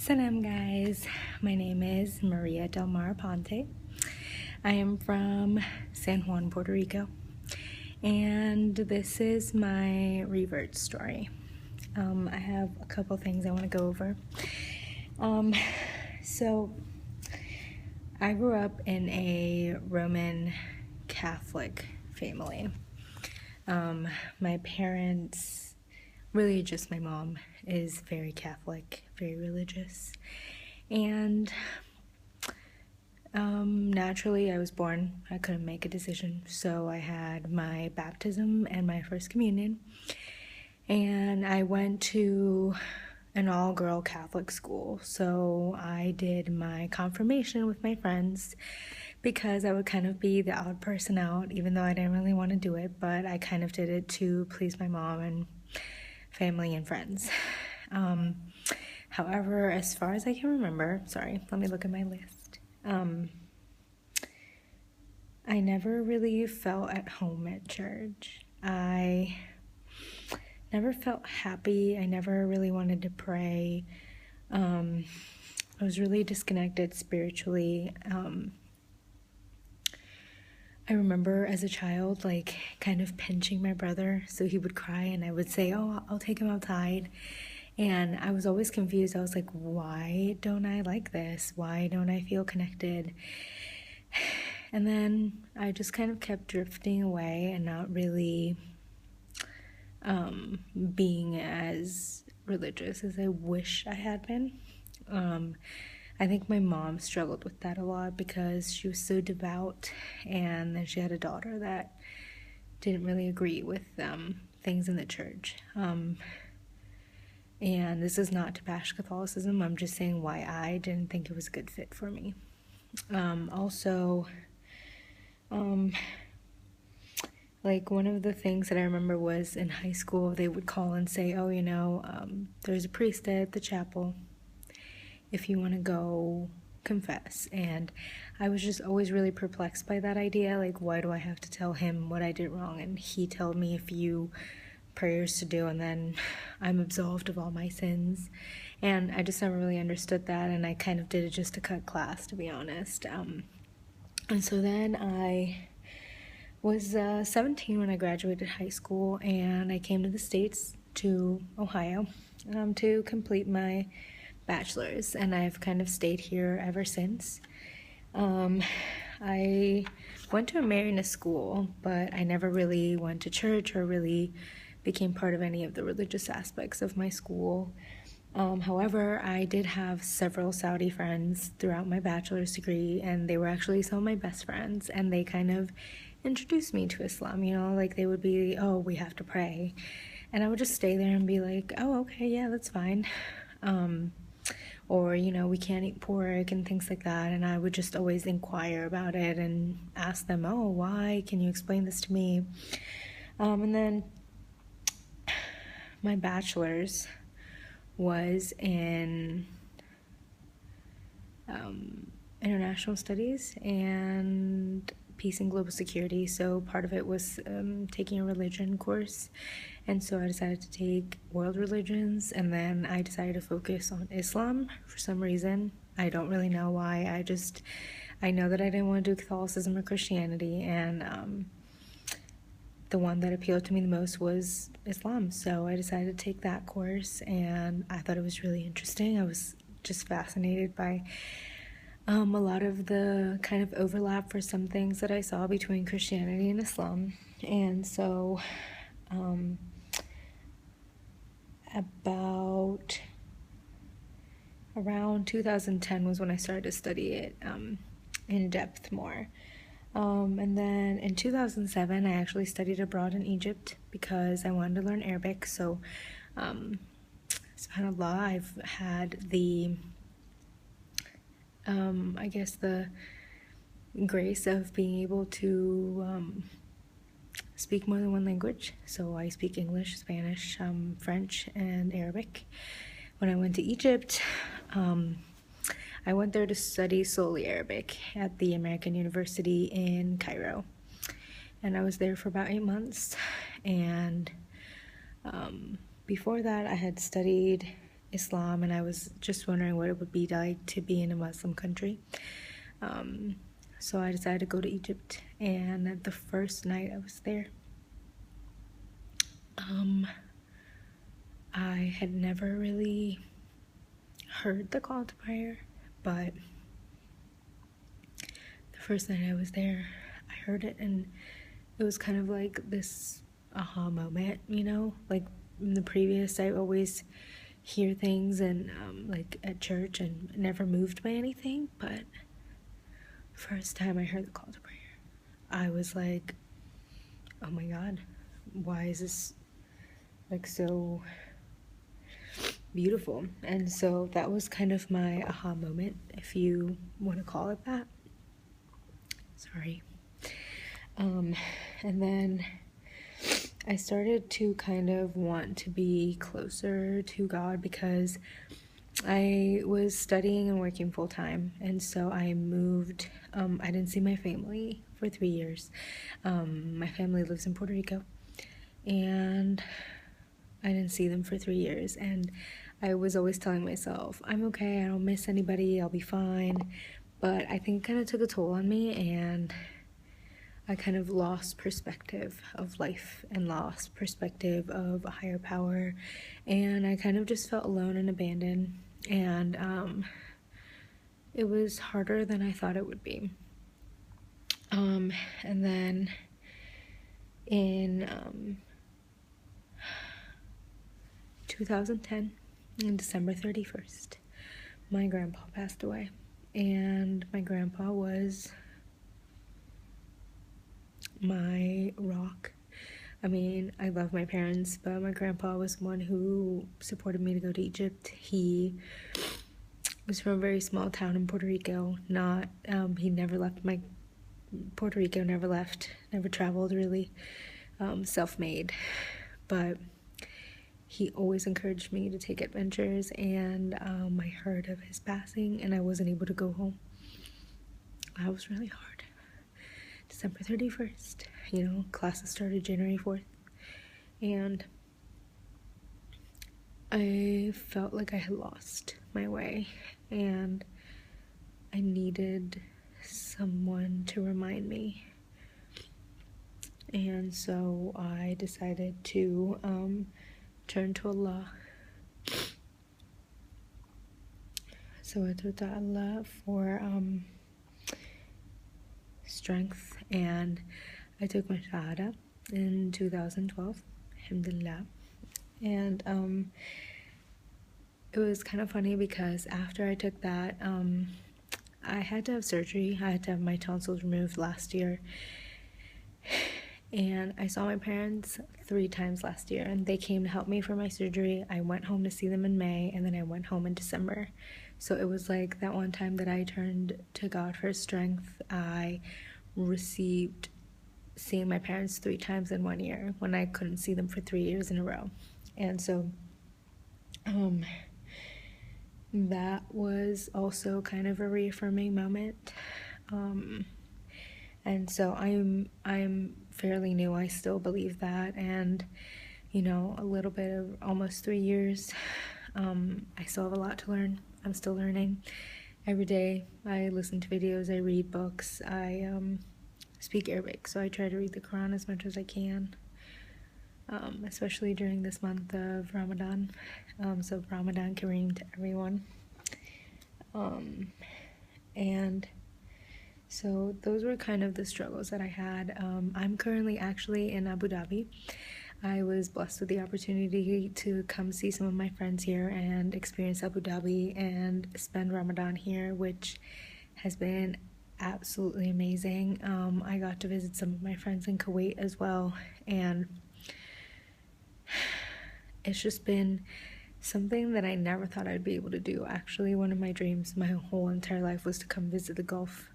Salam guys, my name is Maria Del Mar Ponte. I am from San Juan, Puerto Rico, and this is my revert story. I have a couple things I want to go over. So I grew up in a Roman Catholic family. My parents, really just my mom, is very Catholic, very religious, and naturally I was born, I couldn't make a decision, so I had my baptism and my first communion, and I went to an all-girl Catholic school, so I did my confirmation with my friends because I would kind of be the odd person out, even though I didn't really want to do it, but I kind of did it to please my mom and family and friends. However, as far as I can remember, let me look at my list. I never really felt at home at church. I never felt happy. I never really wanted to pray. I was really disconnected spiritually. I remember as a child, kind of pinching my brother so he would cry, and I would say, "Oh, I'll take him outside." And I was always confused. I was like, why don't I like this? Why don't I feel connected? And then I just kind of kept drifting away and not really being as religious as I wish I had been. I think my mom struggled with that a lot because she was so devout, and then she had a daughter that didn't really agree with things in the church. And this is not to bash Catholicism, I'm just saying why I didn't think it was a good fit for me. One of the things that I remember was in high school, they would call and say, there's a priest at the chapel if you want to go confess. And I was just always really perplexed by that idea. Why do I have to tell him what I did wrong? And he told me a few prayers to do, and then I'm absolved of all my sins. And I just never really understood that, and I kind of did it just to cut class, to be honest. And so then I was 17 when I graduated high school, and I came to the States, to Ohio, to complete my bachelor's, and I've kind of stayed here ever since. I went to a Mariner school, but I never really went to church or really became part of any of the religious aspects of my school. However, I did have several Saudi friends throughout my bachelor's degree, and they were actually some of my best friends, and they kind of introduced me to Islam, they would be, "Oh, we have to pray," and I would just stay there and be like, "Oh, okay, yeah, that's fine," or, we can't eat pork and things like that, and I would just always inquire about it and ask them, "Oh, why? Can you explain this to me?" And then my bachelor's was in international studies and peace and global security, so part of it was taking a religion course, and so I decided to take world religions, and then I decided to focus on Islam for some reason. I don't really know why. I know that I didn't want to do Catholicism or Christianity, and the one that appealed to me the most was Islam, so I decided to take that course, and I thought it was really interesting. I was just fascinated by a lot of the kind of overlap for some things that I saw between Christianity and Islam. And so about around 2010 was when I started to study it in depth more. And then in 2007, I actually studied abroad in Egypt because I wanted to learn Arabic. So, subhanAllah, I've had the grace of being able to speak more than one language. So I speak English, Spanish, French, and Arabic. When I went to Egypt, I went there to study solely Arabic at the American University in Cairo, and I was there for about 8 months. And before that, I had studied Islam, and I was just wondering what it would be like to be in a Muslim country. So I decided to go to Egypt, and the first night I was there, I had never really heard the call to prayer, but the first night I was there, I heard it, and it was kind of like this aha moment, you know? Like in the previous, I always hear things and like at church and never moved by anything, but first time I heard the call to prayer, I was like, oh my God, why is this like so beautiful? And so that was kind of my aha moment, if you want to call it that. Sorry. And then I started to kind of want to be closer to God because I was studying and working full time, and so I moved. I didn't see my family for 3 years. My family lives in Puerto Rico, and I didn't see them for 3 years, and I was always telling myself, I'm okay, I don't miss anybody, I'll be fine. But I think it kind of took a toll on me, and I kind of lost perspective of life and lost perspective of a higher power, and I kind of just felt alone and abandoned, and it was harder than I thought it would be. And then in 2010, on December 31st, my grandpa passed away, and my grandpa was my rock. I mean, I love my parents, but my grandpa was one who supported me to go to Egypt. He was from a very small town in Puerto Rico. He never left Puerto Rico, never traveled really, self-made, but he always encouraged me to take adventures, and I heard of his passing, and I wasn't able to go home. That was really hard. December 31st, classes started January 4th, and I felt like I had lost my way, and I needed someone to remind me. And so I decided to turn to Allah. So I turned to Allah for strength, and I took my Shahada in 2012, alhamdulillah. And it was kind of funny because after I took that, I had to have surgery. I had to have my tonsils removed last year, and I saw my parents 3 times last year, and they came to help me for my surgery. I went home to see them in May, and then I went home in December. So it was like that one time that I turned to God for strength, I received seeing my parents 3 times in 1 year when I couldn't see them for 3 years in a row. And so that was also kind of a reaffirming moment. And so I'm fairly new. I still believe that, and a little bit of almost 3 years. I still have a lot to learn. I'm still learning every day. I listen to videos, I read books, I speak Arabic, so I try to read the Quran as much as I can, especially during this month of Ramadan. So Ramadan Kareem to everyone. And so those were kind of the struggles that I had. I'm currently actually in Abu Dhabi. I was blessed with the opportunity to come see some of my friends here and experience Abu Dhabi and spend Ramadan here, which has been absolutely amazing. I got to visit some of my friends in Kuwait as well, and it's just been something that I never thought I'd be able to do. Actually, one of my dreams my whole entire life was to come visit the Gulf,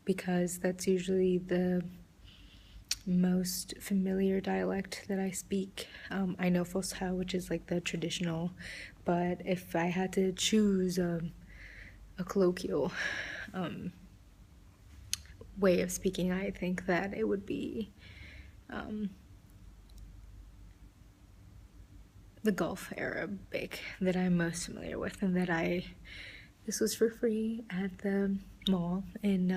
because that's usually the most familiar dialect that I speak. I know Fusha, which is like the traditional, but if I had to choose a colloquial way of speaking, I think that it would be the Gulf Arabic that I'm most familiar with, and this was for free at the mall in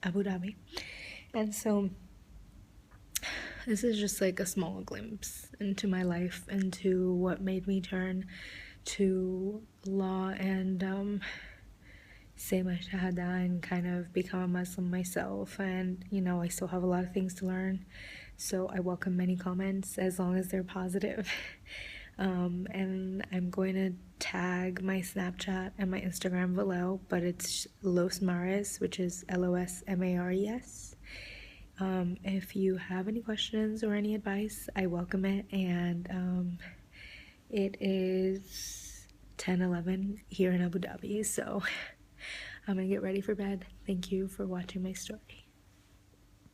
Abu Dhabi. And so this is just like a small glimpse into my life, into what made me turn to law and say my shahada and kind of become a Muslim myself. And I still have a lot of things to learn, so I welcome many comments as long as they're positive. And I'm going to tag my Snapchat and my Instagram below, but it's Los Mares, which is LOSMARES. If you have any questions or any advice, I welcome it. And it is 10:11 here in Abu Dhabi, so I'm gonna get ready for bed. Thank you for watching my story.